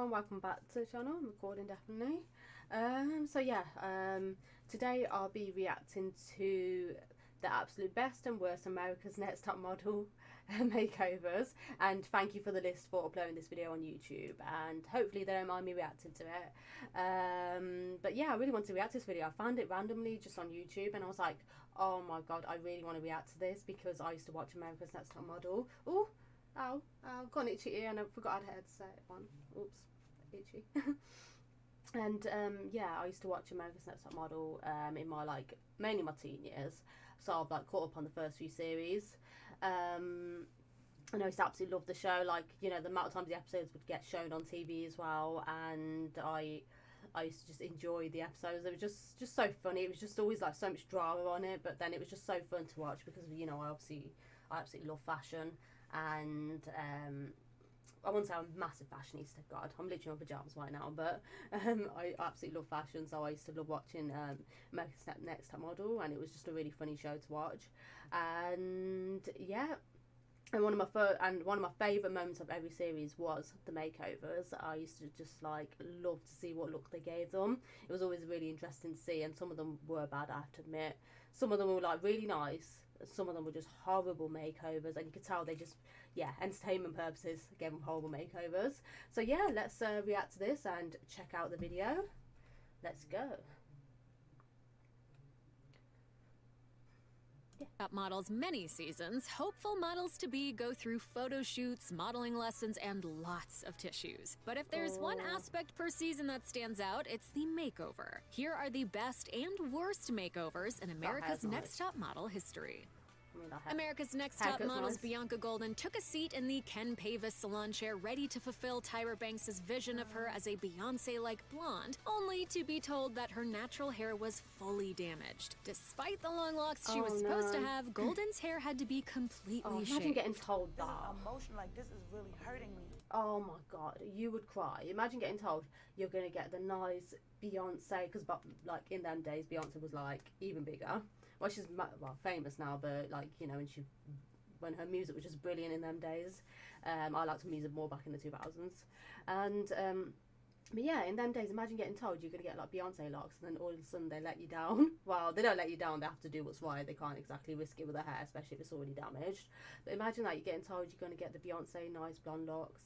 everyone, welcome back to the channel. I'm recording definitely. Today I'll be reacting to the absolute best and worst America's Next Top Model makeovers, and thank you for the list for uploading this video on YouTube, and hopefully they don't mind me reacting to it. But yeah, I really wanted to react to this video. I found it randomly just on YouTube and I was like, oh my god, I really want to react to this because I used to watch America's Next Top Model. Oh, ow, got an itchy ear and I forgot I had headset on. Oops, itchy. And yeah, I used to watch America's Next Top Model in my mainly my teen years, so I've caught up on the first few series. And I used to absolutely love the show, the amount of times the episodes would get shown on TV as well, and I used to just enjoy the episodes. It was just so funny. It was just always so much drama on it, but then it was just so fun to watch because I absolutely love fashion, and I wouldn't say I'm a massive fashionista, god, I'm literally in my pyjamas right now, but I absolutely love fashion, so I used to love watching America's Next Top Model, and it was just a really funny show to watch. And yeah, and one of my favourite moments of every series was the makeovers. I used to just love to see what look they gave them. It was always really interesting to see, and some of them were bad, I have to admit. Some of them were really nice, some of them were just horrible makeovers, and you could tell they just, yeah, entertainment purposes gave them horrible makeovers. So yeah, let's react to this and check out the video. Let's go. Top Models many seasons, hopeful models to be go through photo shoots, modeling lessons, and lots of tissues. But if there's one aspect per season that stands out, it's the makeover. Here are the best and worst makeovers in America's Next Top Model history. America's Next Top Model's Bianca Golden took a seat in the Ken Pavis salon chair, ready to fulfill Tyra Banks' vision of her as a Beyonce-like blonde, only to be told that her natural hair was fully damaged. Despite the long locks she was supposed to have, Golden's hair had to be completely shaved. Imagine getting told that. Emotion this is really hurting me. Oh my god, you would cry. Imagine getting told you're gonna get the nice Beyonce, because in them days Beyonce was even bigger. Well, she's famous now, but when her music was just brilliant in them days. I liked her music more back in the 2000s, and but yeah, in them days, imagine getting told you're gonna get Beyonce locks, and then all of a sudden they let you down. Well, they don't let you down; they have to do what's right. They can't exactly risk it with their hair, especially if it's already damaged. But imagine you're getting told you're gonna get the Beyonce nice blonde locks.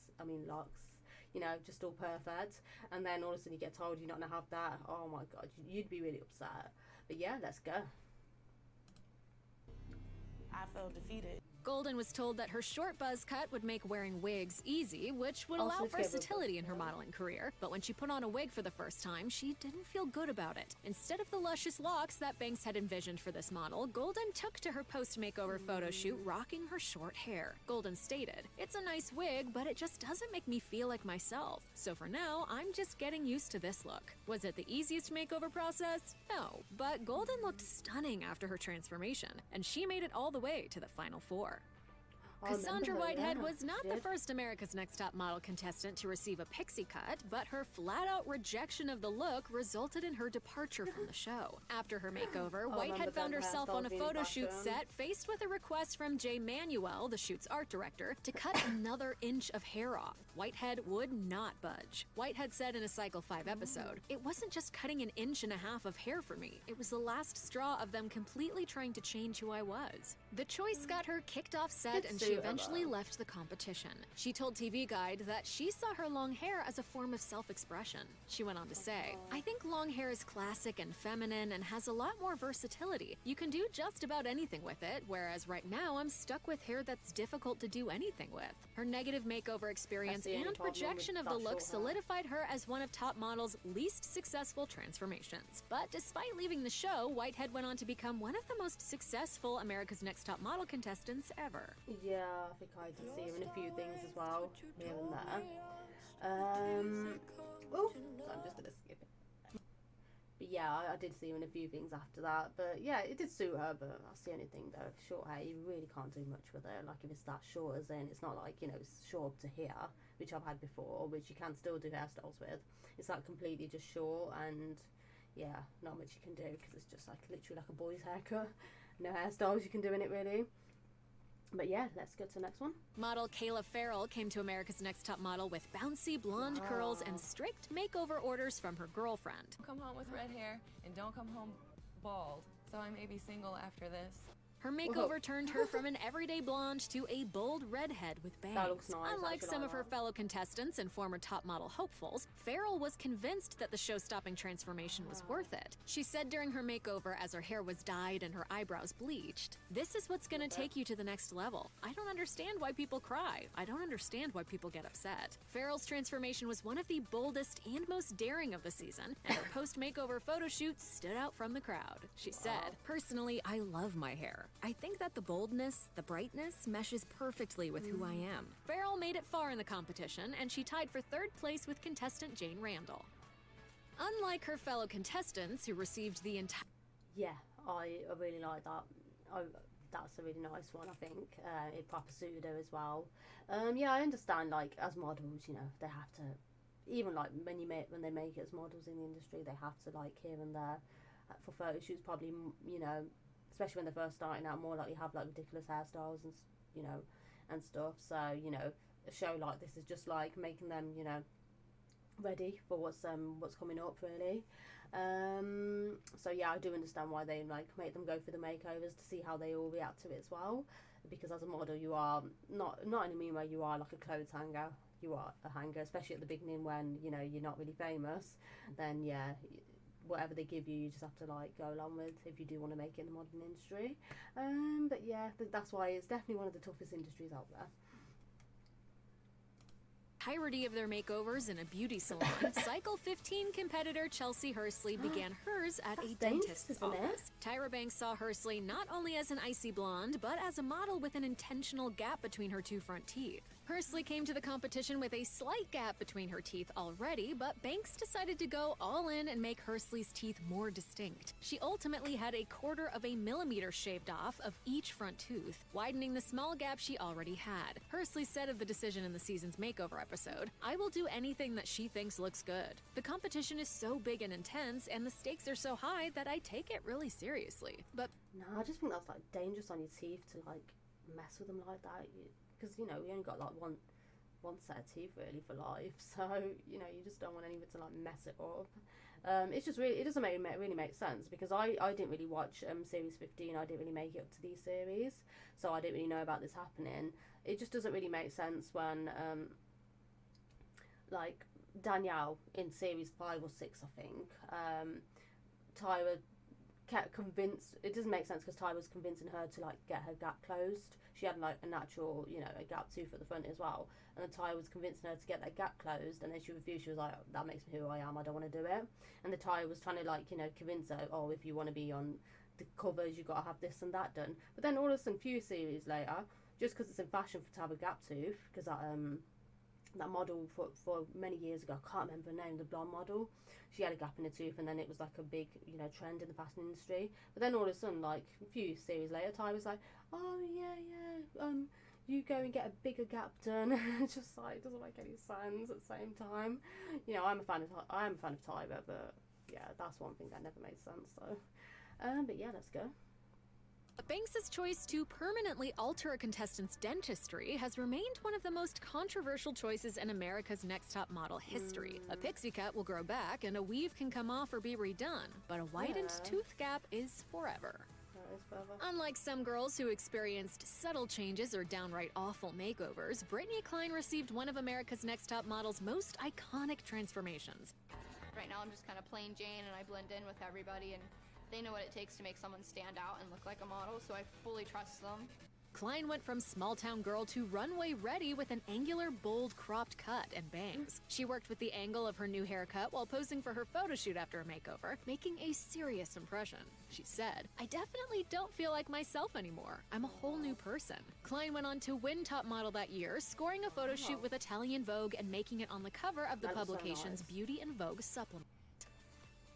Just all perfect, and then all of a sudden you get told you're not gonna have that. Oh my god, you'd be really upset. But yeah, let's go. I felt defeated. Golden was told that her short buzz cut would make wearing wigs easy, which would allow versatility in her modeling career. But when she put on a wig for the first time, she didn't feel good about it. Instead of the luscious locks that Banks had envisioned for this model, Golden took to her post-makeover photo shoot rocking her short hair. Golden stated, "It's a nice wig, but it just doesn't make me feel like myself. So for now, I'm just getting used to this look." Was it the easiest makeover process? No, but Golden looked stunning after her transformation, and she made it all the way to the final four. Cassandra Whitehead was not the first America's Next Top Model contestant to receive a pixie cut, but her flat-out rejection of the look resulted in her departure from the show. After her makeover, Whitehead found herself on a photo shoot set, faced with a request from Jay Manuel, the shoot's art director, to cut another inch of hair off. Whitehead would not budge. Whitehead said in a Cycle 5 episode, "It wasn't just cutting 1.5 inches of hair for me. It was the last straw of them completely trying to change who I was." The choice got her kicked off set, and she eventually left the competition. She told TV Guide that she saw her long hair as a form of self-expression. She went on to say, "I think long hair is classic and feminine and has a lot more versatility. You can do just about anything with it, whereas right now I'm stuck with hair that's difficult to do anything with." Her negative makeover experience and rejection of the look solidified her as one of Top Model's least successful transformations. But despite leaving the show, Whitehead went on to become one of the most successful America's Next Top Model contestants ever. Yeah, I think I did see him in a few things as well, here and there. Oh, I'm just gonna skip it. But yeah, I did see him in a few things after that. But yeah, it did suit her, but that's the only thing though. Short hair, you really can't do much with it. If it's that short, as in, it's not it's short up to here, which I've had before, which you can still do hairstyles with. It's completely just short, and yeah, not much you can do because it's just literally a boy's haircut. No hairstyles you can do in it really. But yeah, let's go to the next one. Model Kayla Farrell came to America's Next Top Model with bouncy blonde curls and strict makeover orders from her girlfriend. Come home with red hair and don't come home bald, so I may be single after this. Her makeover turned her from an everyday blonde to a bold redhead with bangs. That looks nice. Unlike some of her fellow contestants and former top model hopefuls, Farrell was convinced that the show-stopping transformation was worth it. She said during her makeover, as her hair was dyed and her eyebrows bleached, "This is what's gonna take you to the next level. I don't understand why people cry. I don't understand why people get upset." Farrell's transformation was one of the boldest and most daring of the season, and her post-makeover photo shoot stood out from the crowd. She said, "Personally, I love my hair. I think that the boldness, the brightness, meshes perfectly with who I am." Farrell made it far in the competition, and she tied for third place with contestant Jane Randall. Unlike her fellow contestants, who received the entire... Yeah, I really like that. That's a really nice one, I think. It proper suited her as well. Yeah, I understand, like, as models, you know, they have to... Even, like, when they make it as models in the industry, they have to, like, here and there, for photo shoots, probably, you know... Especially when they're first starting out, more likely have like ridiculous hairstyles and you know, and stuff. So you know, a show like this is just like making them, you know, ready for what's coming up really. So yeah, I do understand why they like make them go for the makeovers to see how they all react to it as well. Because as a model, you are not in a mean way. You are like a clothes hanger. You are a hanger, especially at the beginning when you know you're not really famous. Then yeah. Whatever they give you, you just have to like go along with if you do want to make it in the modern industry. But yeah, that's why it's definitely one of the toughest industries out there. Entirety of their makeovers in a beauty salon, Cycle 15 competitor Chelsea Hursley began hers at a dentist's office. Tyra Banks saw Hursley not only as an icy blonde, but as a model with an intentional gap between her two front teeth. Hursley came to the competition with a slight gap between her teeth already, but Banks decided to go all in and make Hursley's teeth more distinct. She ultimately had 1/4 millimeter shaved off of each front tooth, widening the small gap she already had. Hursley said of the decision in the season's makeover episode, "I will do anything that she thinks looks good. The competition is so big and intense, and the stakes are so high that I take it really seriously." But no, I just think that's like dangerous on your teeth to like mess with them like that. Because you know we only got like one set of teeth really for life, so you know you just don't want anyone to like mess it up. It's just really, it doesn't really make sense because I didn't really watch series 15. I didn't really make it up to these series, so I didn't really know about this happening. It just doesn't really make sense when like Danielle in series 5 or 6, I think, Tyra kept convinced. It doesn't make sense because Tyra was convincing her to like get her gap closed. She had like a natural, you know, a gap tooth at the front as well, and then Tyra was convincing her to get that gap closed, and then she refused. She was like, "That makes me who I am. I don't want to do it." And the Tyra was trying to like, you know, convince her, "Oh, if you want to be on the covers, you got to have this and that done." But then all of a sudden, few series later, just because it's in fashion to have a gap tooth, because that model for many years ago, I can't remember her name, the blonde model, she had a gap in her tooth, and then it was like a big, you know, trend in the fashion industry. But then all of a sudden, like a few series later, Ty was like, "Oh yeah, you go and get a bigger gap done." It's just like, it doesn't make any sense at the same time. You know, I am a fan of Tyra, but yeah, that's one thing that never made sense. So, but yeah, let's go. Banks' choice to permanently alter a contestant's dentistry has remained one of the most controversial choices in America's Next Top Model history. A pixie cut will grow back and a weave can come off or be redone, but a widened tooth gap is forever. Unlike some girls who experienced subtle changes or downright awful makeovers, Brittany Klein received one of America's Next Top Model's most iconic transformations. Right now I'm just kind of plain Jane and I blend in with everybody, and they know what it takes to make someone stand out and look like a model, so I fully trust them. Klein went from small-town girl to runway ready with an angular, bold, cropped cut and bangs. She worked with the angle of her new haircut while posing for her photo shoot after a makeover, making a serious impression. She said, "I definitely don't feel like myself anymore. I'm a whole new person." Klein went on to win Top Model that year, scoring a photo shoot with Italian Vogue and making it on the cover of the publication's Beauty and Vogue supplement.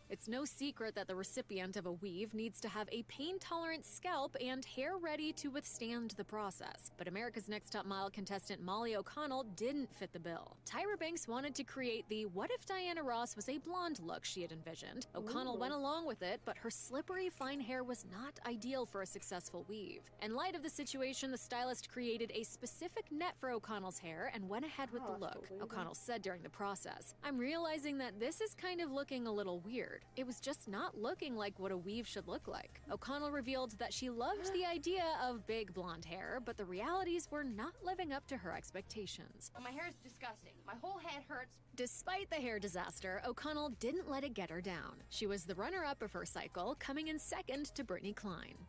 It's no secret that the recipient of a weave needs to have a pain-tolerant scalp and hair ready to withstand the process. But America's Next Top Model contestant Molly O'Connell didn't fit the bill. Tyra Banks wanted to create the "what if Diana Ross was a blonde" look she had envisioned. O'Connell went along with it, but her slippery, fine hair was not ideal for a successful weave. In light of the situation, the stylist created a specific net for O'Connell's hair and went ahead with the look. O'Connell said during the process, "I'm realizing that this is kind of looking a little weird. It was just not looking like what a weave should look like." O'Connell revealed that she loved the idea of big blonde hair, but the realities were not living up to her expectations. My hair is disgusting. My whole head hurts. Despite the hair disaster, O'Connell didn't let it get her down. She was the runner-up of her cycle, coming in second to Brittany Klein.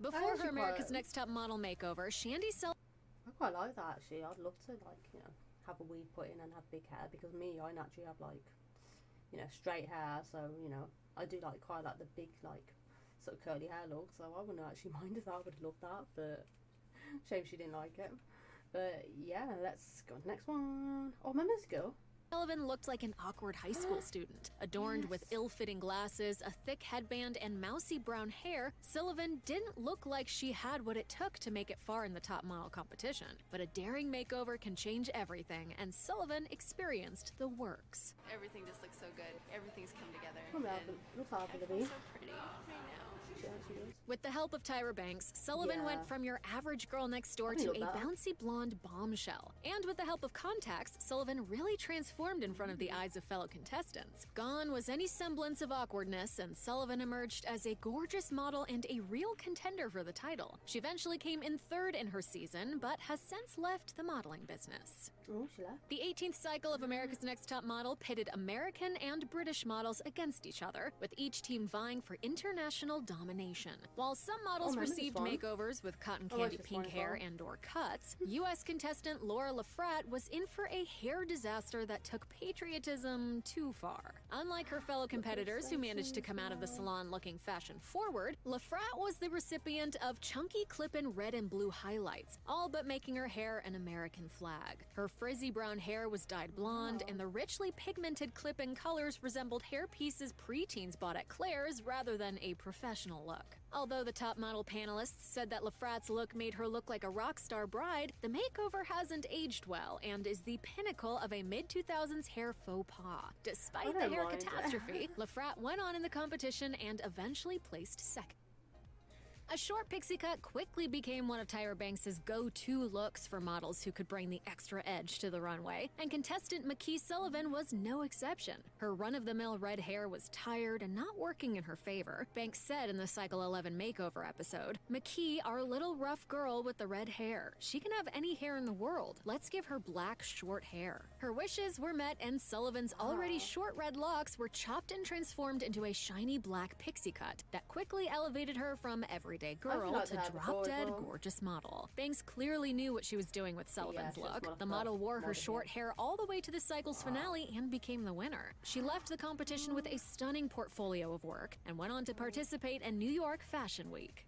Before her America's Next Top Model makeover, Shandy I quite like that actually. I'd love to have a weave put in and have big hair, because I naturally have straight hair, so I do quite like the big sort of curly hair look, so I wouldn't actually mind if I would love that, but shame she didn't like it. But yeah, let's go on to the next one. Oh, remember this girl? Sullivan looked like an awkward high school student. Adorned with ill-fitting glasses, a thick headband, and mousy brown hair, Sullivan didn't look like she had what it took to make it far in the top model competition. But a daring makeover can change everything, and Sullivan experienced the works. Everything just looks so good. Everything's come together. Looks hard I to feel be. so pretty right now. With the help of Tyra Banks, Sullivan went from your average girl next door to a bouncy blonde bombshell. And with the help of contacts, Sullivan really transformed in front of the eyes of fellow contestants. Gone was any semblance of awkwardness, and Sullivan emerged as a gorgeous model and a real contender for the title. She eventually came in third in her season, but has since left the modeling business. Oh, she left. The 18th cycle of America's Next Top Model pitted American and British models against each other, with each team vying for international domination. While some models received makeovers with cotton candy pink hair and/or cuts, U.S. contestant Laura LaFrat was in for a hair disaster that took patriotism too far. Unlike her fellow competitors who managed to come out of the salon looking fashion-forward, LaFrat was the recipient of chunky clip-in red and blue highlights, all but making her hair an American flag. Her frizzy brown hair was dyed blonde, and the richly pigmented clip-in colors resembled hair pieces preteens bought at Claire's rather than a professional look. Although the top model panelists said that LaFrat's look made her look like a rock star bride, the makeover hasn't aged well and is the pinnacle of a mid-2000s hair faux pas. Despite the hair catastrophe, LaFrat went on in the competition and eventually placed second. A short pixie cut quickly became one of Tyra Banks' go-to looks for models who could bring the extra edge to the runway, and contestant McKee Sullivan was no exception. Her run-of-the-mill red hair was tired and not working in her favor. Banks said in the Cycle 11 makeover episode, "McKee, our little rough girl with the red hair. She can have any hair in the world. Let's give her black short hair." Her wishes were met, and Sullivan's already short red locks were chopped and transformed into a shiny black pixie cut that quickly elevated her from everyday girl to drop-dead gorgeous model. Banks clearly knew what she was doing with Sullivan's look. The model wore her short hair all the way to the cycle's finale and became the winner. She left the competition with a stunning portfolio of work and went on to participate in New York Fashion Week.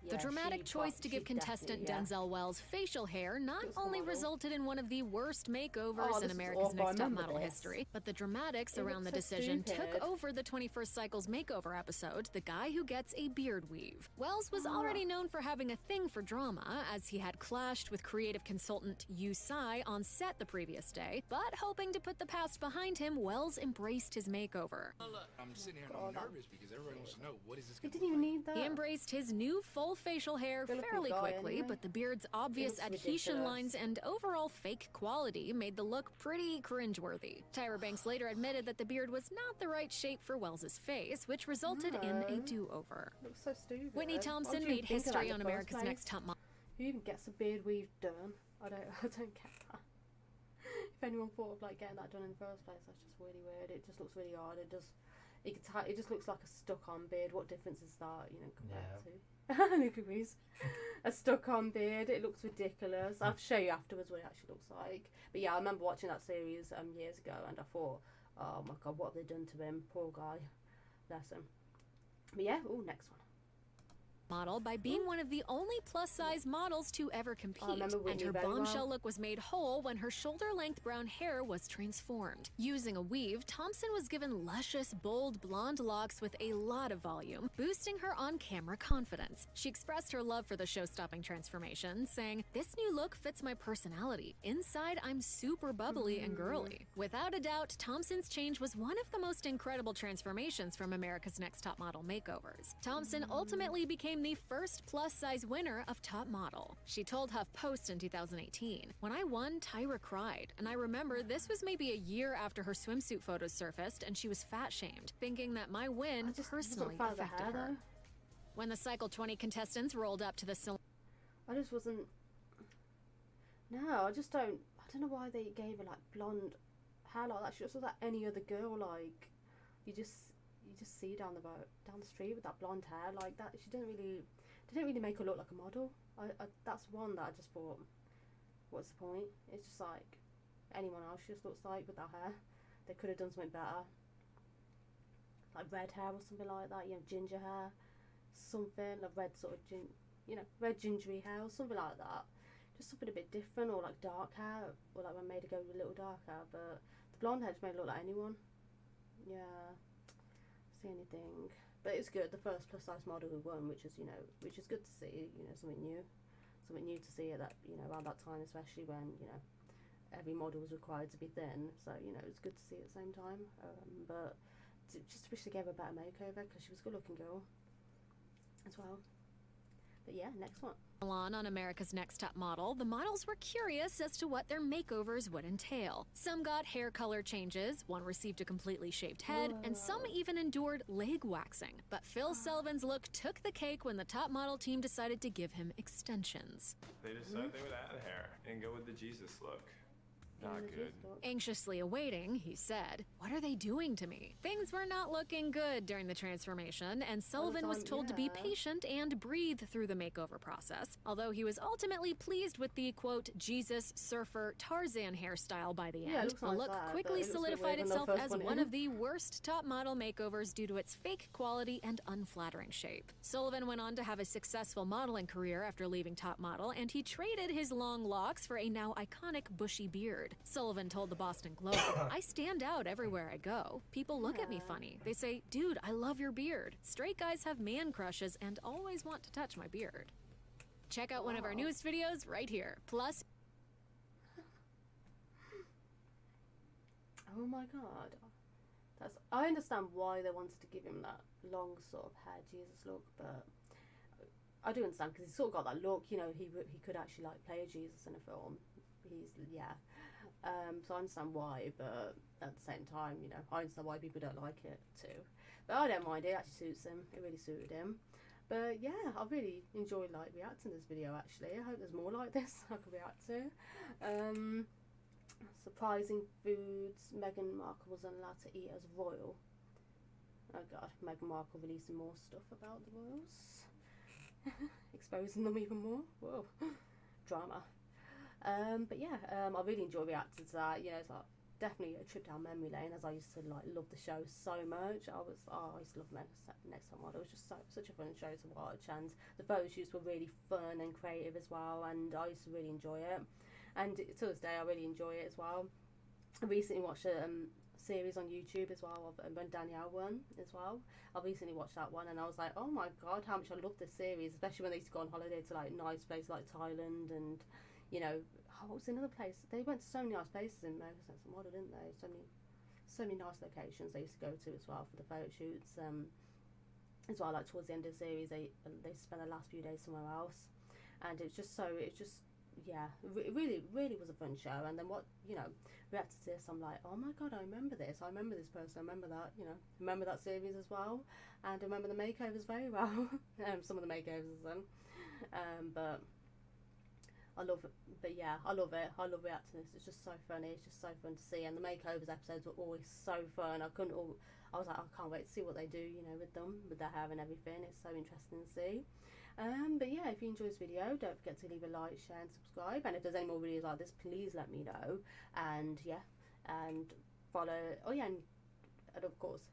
The dramatic choice to give contestant Denzel Wells facial hair not only resulted in one of the worst makeovers in America's Next Top Model history, but the dramatics around the decision took over the 21st Cycle's makeover episode, The Guy Who Gets a Beard Weave. Wells was already known for having a thing for drama, as he had clashed with creative consultant Yu Tsai on set the previous day, but hoping to put the past behind him, Wells embraced his makeover. I'm sitting here and I'm nervous because everybody wants to know what is this He going to didn't even need that. He embraced his new full facial hair fairly quickly, but the beard's obvious adhesion lines and overall fake quality made the look pretty cringeworthy. Tyra Banks later admitted that the beard was not the right shape for Wells's face, which resulted in a do-over. Looks so stupid. Whitney Thompson made history on America's Next Top Model. Who even gets a beard weave done? I don't get that. If anyone thought of getting that done in the first place, that's just really weird. It just looks really odd. It just looks like a stuck-on beard. What difference is that, compared to? Nick agrees. A stuck-on beard. It looks ridiculous. I'll show you afterwards what it actually looks like. But yeah, I remember watching that series years ago, and I thought, oh my god, what have they done to him? Poor guy. Bless him. But yeah, next one. model by being one of the only plus-size models to ever compete, and her bombshell look was made whole when her shoulder-length brown hair was transformed. Using a weave, Thompson was given luscious, bold blonde locks with a lot of volume, boosting her on-camera confidence. She expressed her love for the show-stopping transformation, saying, "This new look fits my personality. Inside, I'm super bubbly and girly." Without a doubt, Thompson's change was one of the most incredible transformations from America's Next Top Model Makeovers. Thompson ultimately became the first plus-size winner of Top Model. She told HuffPost in 2018, "When I won, Tyra cried, and I remember this was maybe a year after her swimsuit photos surfaced and she was fat-shamed, thinking that my win personally affected her." When the Cycle 20 contestants rolled up to the salon, I just wasn't. No, I don't know why they gave her like blonde hair like that. She just looks like any other girl. Like you just see down the street with that blonde hair like that. She didn't really make her look like a model. That's one that I just thought, what's the point? It's just like anyone else she just looks like with that hair. They could have done something better, like red hair or something like that. Ginger hair, something like red sort of red gingery hair or something like that. Just something a bit different, or like dark hair, or like when I made her go a little darker. But the blonde hair just made her look like anyone. Yeah. See anything, but it's good. The first plus size model who won, which is good to see. Something new to see at that around that time, especially when every model was required to be thin. So it's good to see at the same time. But just wish they gave her a better makeover because she was a good looking girl as well. But yeah, next one. On America's Next Top Model, the models were curious as to what their makeovers would entail. Some got hair color changes, one received a completely shaved head, and some even endured leg waxing. But Phil Sullivan's look took the cake when the Top Model team decided to give him extensions. They decided they would add hair and go with the Jesus look. Not good. Anxiously awaiting, he said, "What are they doing to me?" Things were not looking good during the transformation, and Sullivan was told to be patient and breathe through the makeover process, although he was ultimately pleased with the, quote, Jesus, surfer, Tarzan hairstyle by the end. The look quickly solidified itself as one of the worst Top Model makeovers due to its fake quality and unflattering shape. Sullivan went on to have a successful modeling career after leaving Top Model, and he traded his long locks for a now iconic bushy beard. Sullivan told the Boston Globe, "I stand out everywhere I go. People look at me funny. They say, 'Dude, I love your beard.' Straight guys have man crushes and always want to touch my beard." Check out one of our newest videos right here. Plus, oh my god, I understand why they wanted to give him that long sort of hair Jesus look, but I do understand because he's sort of got that look. He could actually like play a Jesus in a film. So I understand why, but at the same time, I understand why people don't like it too. But I don't mind, it actually suits him. It really suited him. But yeah, I really enjoyed reacting to this video actually. I hope there's more like this I could react to. Surprising foods Meghan Markle wasn't allowed to eat as royal. Oh god, Meghan Markle releasing more stuff about the royals. Exposing them even more. Whoa. Drama. But yeah, I really enjoy reacting to that. It's like definitely a trip down memory lane, as I used to love the show so much. I used to love Next Top Model. It was just such a fun show to watch, and the photo shoots were really fun and creative as well, and I used to really enjoy it, and to this day I really enjoy it as well. I recently watched a series on YouTube as well of when Danielle won as well. I recently watched that one and I was like, oh my god, how much I love this series, especially when they used to go on holiday to nice places like Thailand and what was another place? They went to so many nice places in America's Next Top Model, didn't they? So many nice locations they used to go to as well for the photo shoots. As well, towards the end of the series, they spent the last few days somewhere else, and it really was a fun show. And then reacted to this, I'm like, oh my god, I remember this. I remember this person. I remember that. Remember that series as well, and I remember the makeovers very well. Some of the makeovers then, but. I love it. But yeah, I love it. I love reacting to this. It's just so funny. It's just so fun to see. And the makeovers episodes were always so fun. I was like, I can't wait to see what they do, with them, with their hair and everything. It's so interesting to see. But yeah, if you enjoyed this video, don't forget to leave a like, share and subscribe. And if there's any more videos like this, please let me know. And yeah, and follow, and of course,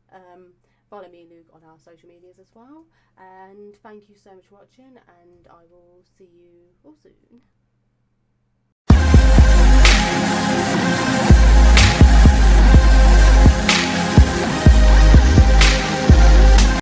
Follow me and Luke on our social medias as well. And thank you so much for watching, and I will see you all soon.